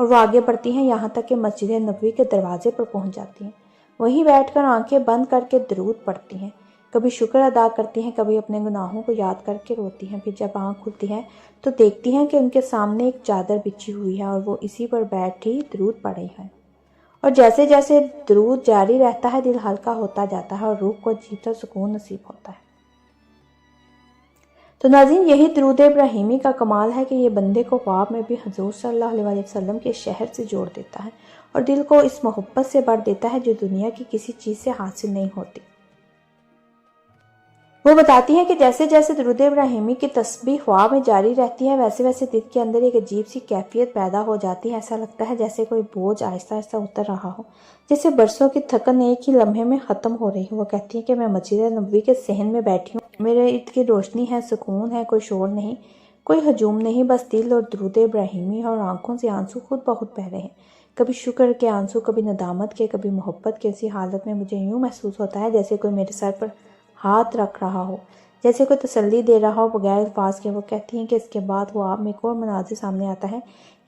اور وہ آگے بڑھتی ہیں یہاں تک کہ مسجد نبوی کے دروازے پر پہنچ جاتی ہیں۔ وہیں بیٹھ کر آنکھیں بند کر کے درود پڑھتی ہیں، کبھی شکر ادا کرتی ہیں، کبھی اپنے گناہوں کو یاد کر کے روتی ہیں۔ پھر جب آنکھ کھلتی ہے تو دیکھتی ہیں کہ ان کے سامنے ایک چادر بچھی ہوئی ہے اور وہ اسی پر بیٹھی درود پڑھ رہی ہے، اور جیسے جیسے درود جاری رہتا ہے دل ہلکا ہوتا جاتا ہے اور روح کو عجیب سا سکون نصیب ہوتا ہے۔ تو ناظرین، یہی درود ابراہیمی کا کمال ہے کہ یہ بندے کو خواب میں بھی حضور صلی اللہ علیہ وسلم کے شہر سے جوڑ دیتا ہے اور دل کو اس محبت سے بھر دیتا ہے جو دنیا کی کسی چیز سے حاصل نہیں ہوتی۔ وہ بتاتی ہیں کہ جیسے جیسے درود ابراہیمی کی تسبیح خواب میں جاری رہتی ہے ویسے ویسے دل کے اندر ایک عجیب سی کیفیت پیدا ہو جاتی ہے۔ ایسا لگتا ہے جیسے کوئی بوجھ آہستہ آہستہ اتر رہا ہو، جیسے برسوں کی تھکن ایک ہی لمحے میں ختم ہو رہی ہو۔ وہ کہتی ہیں کہ میں مسجد نبوی کے صحن میں بیٹھی ہوں، میرے ارد گرد روشنی ہے، سکون ہے، کوئی شور نہیں، کوئی ہجوم نہیں، بس دل اور درود ابراہیمی اور آنکھوں سے آنسو خود بخود بہہ رہے ہیں، کبھی شکر کے آنسو، کبھی ندامت کے، کبھی محبت کے۔ اسی حالت میں مجھے یوں محسوس ہوتا ہے جیسے کوئی میرے سر پر ہاتھ رکھ رہا ہو، جیسے کوئی تسلی دے رہا ہو بغیر الفاظ کے۔ وہ کہتی ہیں کہ اس کے بعد خواب میں ایک اور مناظر سامنے آتا ہے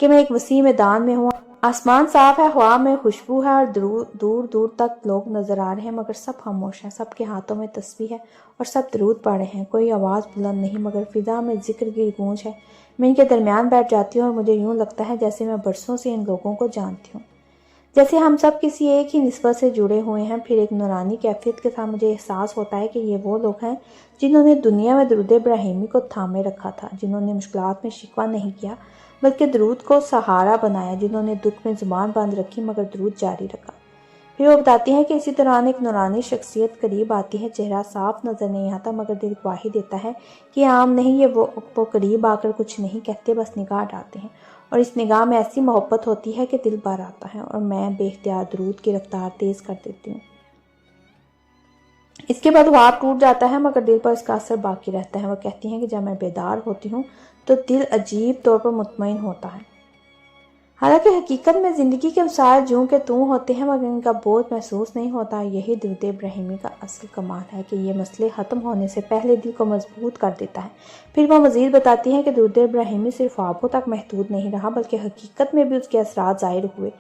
کہ میں ایک وسیع میدان میں ہوں، آسمان صاف ہے، ہوا میں خوشبو ہے اور دور دور تک لوگ نظر آ رہے ہیں مگر سب خاموش ہیں، سب کے ہاتھوں میں تسبیح ہے اور سب درود پڑھ رہے ہیں۔ کوئی آواز بلند نہیں مگر فضا میں ذکر کی گونج ہے۔ میں ان کے درمیان بیٹھ جاتی ہوں اور مجھے یوں لگتا ہے جیسے میں برسوں سے ان لوگوں کو جانتی ہوں، جیسے ہم سب کسی ایک ہی نسبت سے جڑے ہوئے ہیں۔ پھر ایک نورانی کیفیت کے ساتھ مجھے احساس ہوتا ہے کہ یہ وہ لوگ ہیں جنہوں نے دنیا میں درود ابراہیمی کو تھامے رکھا تھا، جنہوں نے مشکلات میں شکوہ نہیں کیا بلکہ درود کو سہارا بنایا، جنہوں نے دکھ میں زبان بند رکھی مگر درود جاری رکھا۔ پھر وہ بتاتی ہیں کہ اسی دوران ایک نورانی شخصیت قریب آتی ہے، چہرہ صاف نظر نہیں آتا مگر دل گواہی دیتا ہے کہ عام نہیں، یہ وہ قریب آ کر کچھ نہیں کہتے، بس نگاہ ڈالتے ہیں اور اس نگاہ میں ایسی محبت ہوتی ہے کہ دل بھر آتا ہے اور میں بے اختیار درود کی رفتار تیز کر دیتی ہوں۔ اس کے بعد خواب ٹوٹ جاتا ہے مگر دل پر اس کا اثر باقی رہتا ہے۔ وہ کہتی ہیں کہ جب میں بیدار ہوتی ہوں تو دل عجیب طور پر مطمئن ہوتا ہے، حالانکہ حقیقت میں زندگی کے مسائل جوں کہ توں ہوتے ہیں مگر ان کا بوجھ محسوس نہیں ہوتا۔ یہی درود ابراہیمی کا اصل کمال ہے کہ یہ مسئلے ختم ہونے سے پہلے دل کو مضبوط کر دیتا ہے۔ پھر وہ مزید بتاتی ہیں کہ درود ابراہیمی صرف خوابوں تک محدود نہیں رہا بلکہ حقیقت میں بھی اس کے اثرات ظاہر ہوئے۔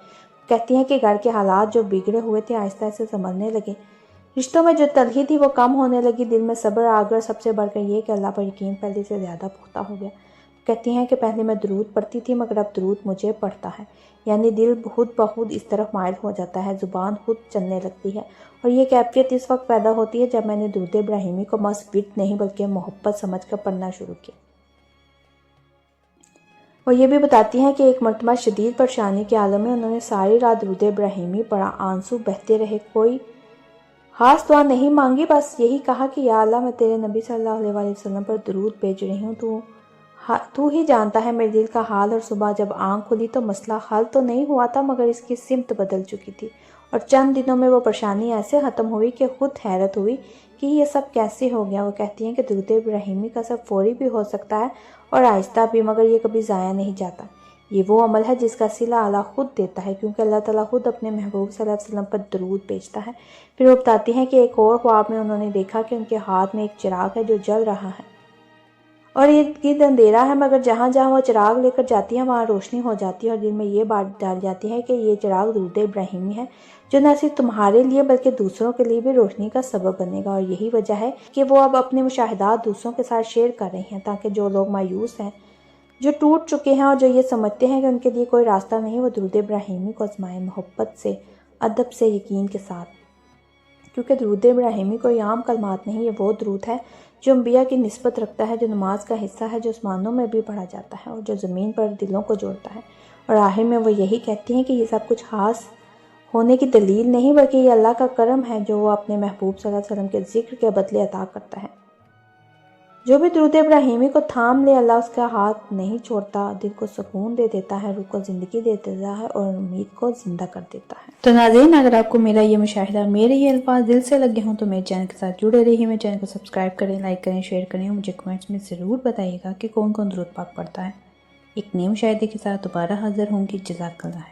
کہتی ہیں کہ گھر کے حالات جو بگڑے ہوئے تھے آہستہ آہستہ سنبھلنے لگے، رشتوں میں جو تلخی تھی وہ کم ہونے لگی، دل میں صبر آ گیا اور سب سے بڑھ کر یہ کہ اللہ پر یقین پہلے سے زیادہ پختہ ہو گیا۔ کہتی ہیں کہ پہلے میں درود پڑھتی تھی مگر اب درود مجھے پڑھتا ہے، یعنی دل خود بخود اس طرف مائل ہو جاتا ہے، زبان خود چلنے لگتی ہے، اور یہ کیفیت اس وقت پیدا ہوتی ہے جب میں نے درود ابراہیمی کو بس ورد نہیں بلکہ محبت سمجھ کر پڑھنا شروع کیا۔ وہ یہ بھی بتاتی ہیں کہ ایک مرتبہ شدید پریشانی کے عالم میں انہوں نے ساری رات درود ابراہیمی پڑھا، آنسو بہتے رہے، کوئی خاص دعا نہیں مانگی، بس یہی کہا کہ یا اللہ میں تیرے نبی صلی اللہ علیہ وسلم پر درود بھیج رہی ہوں، تو ہی جانتا ہے میرے دل کا حال۔ اور صبح جب آنکھ کھلی تو مسئلہ حل تو نہیں ہوا تھا مگر اس کی سمت بدل چکی تھی، اور چند دنوں میں وہ پریشانی ایسے ختم ہوئی کہ خود حیرت ہوئی کہ یہ سب کیسے ہو گیا۔ وہ کہتی ہیں کہ درود ابراہیمی کا اثر فوری بھی ہو سکتا ہے اور آہستہ بھی، مگر یہ کبھی ضائع نہیں جاتا۔ یہ وہ عمل ہے جس کا صلہ اللہ خود دیتا ہے، کیونکہ اللہ تعالیٰ خود اپنے محبوب صلی اللہ علیہ وسلم پر درود بھیجتا ہے۔ پھر وہ بتاتی ہیں کہ ایک اور خواب میں انہوں نے دیکھا کہ ان کے ہاتھ میں ایک چراغ ہے جو جل رہا ہے اور ارد گرد اندھیرا ہے، مگر جہاں جہاں وہ چراغ لے کر جاتی ہیں وہاں روشنی ہو جاتی ہے، اور دل میں یہ بات ڈال جاتی ہے کہ یہ چراغ درود ابراہیمی ہے جو نہ صرف تمہارے لیے بلکہ دوسروں کے لیے بھی روشنی کا سبب بنے گا۔ اور یہی وجہ ہے کہ وہ اب اپنے مشاہدات دوسروں کے ساتھ شیئر کر رہی ہیں تاکہ جو لوگ مایوس ہیں، جو ٹوٹ چکے ہیں اور جو یہ سمجھتے ہیں کہ ان کے لیے کوئی راستہ نہیں، وہ درود ابراہیمی کو آزمائیں، محبت سے، ادب سے، یقین کے ساتھ، کیونکہ درود ابراہیمی کوئی عام کلمات نہیں، یہ وہ درود ہے جو انبیاء کی نسبت رکھتا ہے، جو نماز کا حصہ ہے، جو آسمانوں میں بھی پڑھا جاتا ہے اور جو زمین پر دلوں کو جوڑتا ہے۔ اور آخر میں وہ یہی کہتی ہیں کہ یہ سب کچھ خاص ہونے کی دلیل نہیں بلکہ یہ اللہ کا کرم ہے جو وہ اپنے محبوب صلی اللہ علیہ وسلم کے ذکر کے بدلے عطا کرتا ہے۔ جو بھی درود ابراہیمی کو تھام لے اللہ اس کا ہاتھ نہیں چھوڑتا، دل کو سکون دے دیتا ہے، روح کو زندگی دے دیتا ہے اور امید کو زندہ کر دیتا ہے۔ تو ناظرین، اگر آپ کو میرا یہ مشاہدہ، میرے یہ الفاظ دل سے لگے ہوں تو میرے چینل کے ساتھ جڑے رہیے، میرے چینل کو سبسکرائب کریں، لائک کریں، شیئر کریں اور مجھے کمنٹس میں ضرور بتائیے گا کہ کون کون درود پاک پڑھتا ہے۔ ایک نئے مشاہدے کے ساتھ دوبارہ حاضر ہوں گی۔ جزاک اللہ۔